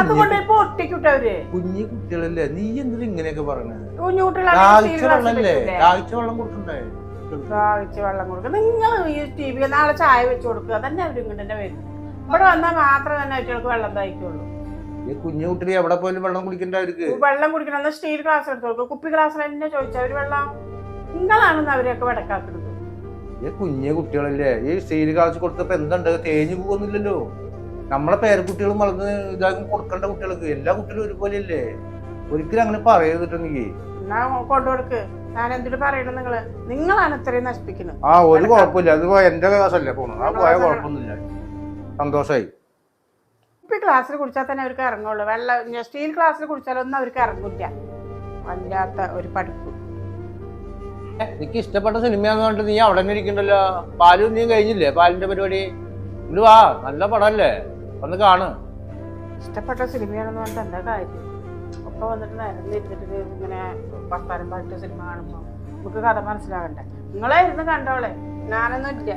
അതുകൊണ്ട് ഇപ്പൊ ഒട്ടിക്കിട്ടവര് കുഞ്ഞു കുട്ടികളല്ലേ, നീ എന്തിനാ ഇങ്ങനെയൊക്കെ പറയണത്? കാഴ്ച വെള്ളം കൊടുക്കണ്ടേ? വെള്ളം കൊടുക്കുക. നിങ്ങൾ ഈ ടി വി നാളെ ചായ വെച്ച് കൊടുക്കുക, തന്നെ അവർ ഇങ്ങോട്ട് തന്നെ വരും. ഇവിടെ വന്നാൽ മാത്രമേ തന്നെ അവർക്ക് വെള്ളം തയ്ക്കുള്ളൂ. ഈ കുഞ്ഞു കുട്ടി എവിടെ പോയാലും വെള്ളം കുടിക്കണ്ട. അവർക്ക് വെള്ളം കുടിക്കണം. സ്റ്റീൽ ഗ്ലാസ് എടുത്ത് കൊടുക്കുക. കുപ്പി ഗ്ലാസ്സിൽ തന്നെ ചോദിച്ചാൽ അവര് വെള്ളം. നിങ്ങളാണെന്ന് അവരെയൊക്കെ വിടക്കാക്കുന്നത്. ഈ കുഞ്ഞു കുട്ടികളല്ലേ, ഈ സ്റ്റീൽ ഗ്ലാസ് കൊടുത്തപ്പോ എന്തുണ്ട്? തേഞ്ഞു പോകുന്നില്ലല്ലോ. നമ്മളെ പേരക്കുട്ടികളും വളർന്ന് ഇതാകും കൊടുക്കേണ്ട കുട്ടികൾക്ക്. എല്ലാ കുട്ടികളും ഒരുപോലെയല്ലേ. ഒരിക്കലും അങ്ങനെ പറയരുതിട്ടെങ്കിൽ എന്നാ കൊണ്ടുകൊടുക്ക്. ഞാൻ എന്തിട്ട് പറയണം? നിങ്ങളാണ് ഇത്രയും നശിപ്പിക്കുന്നത്. ഒരു കുഴപ്പമില്ല. അത് എന്റെ ക്ലാസ്സല്ലേ പോണത്. ആ പോയ കുഴപ്പമൊന്നുമില്ല. സന്തോഷായി. കുപ്പി ഗ്ലാസ്സിൽ കുടിച്ചാൽ തന്നെ അവർക്ക് ഇറങ്ങുള്ളൂ. വെള്ളം സ്റ്റീൽ ഗ്ലാസ്സിൽ കുടിച്ചാലൊന്നും അവർക്ക് ഇറങ്ങില്ല. വല്ലാത്ത ഒരു പഠിപ്പ്. എനിക്ക് ഇഷ്ടപ്പെട്ട സിനിമയാന്ന് പറഞ്ഞിട്ട് നീ അവിടെ തന്നെ ഇരിക്കണ്ടല്ലോ. പാലും നീ കഴിഞ്ഞില്ലേ പാലിന്റെ പരിപാടി? ഇത് വാ, നല്ല പടമല്ലേ, ഒന്ന് കാണ്. ഇഷ്ടപ്പെട്ട സിനിമയാണെന്ന് പറഞ്ഞിട്ട് എന്താ കാര്യം? ഒക്കെ വന്നിട്ട് നിരന്നിരുന്നിട്ട് ഇങ്ങനെ വർത്താനം പാട്ട് സിനിമ കാണുമ്പോൾ നമുക്ക് കഥ മനസ്സിലാകണ്ടേ? നിങ്ങളായിരുന്നു കണ്ടോളെ, ഞാനൊന്നും ഇല്ല.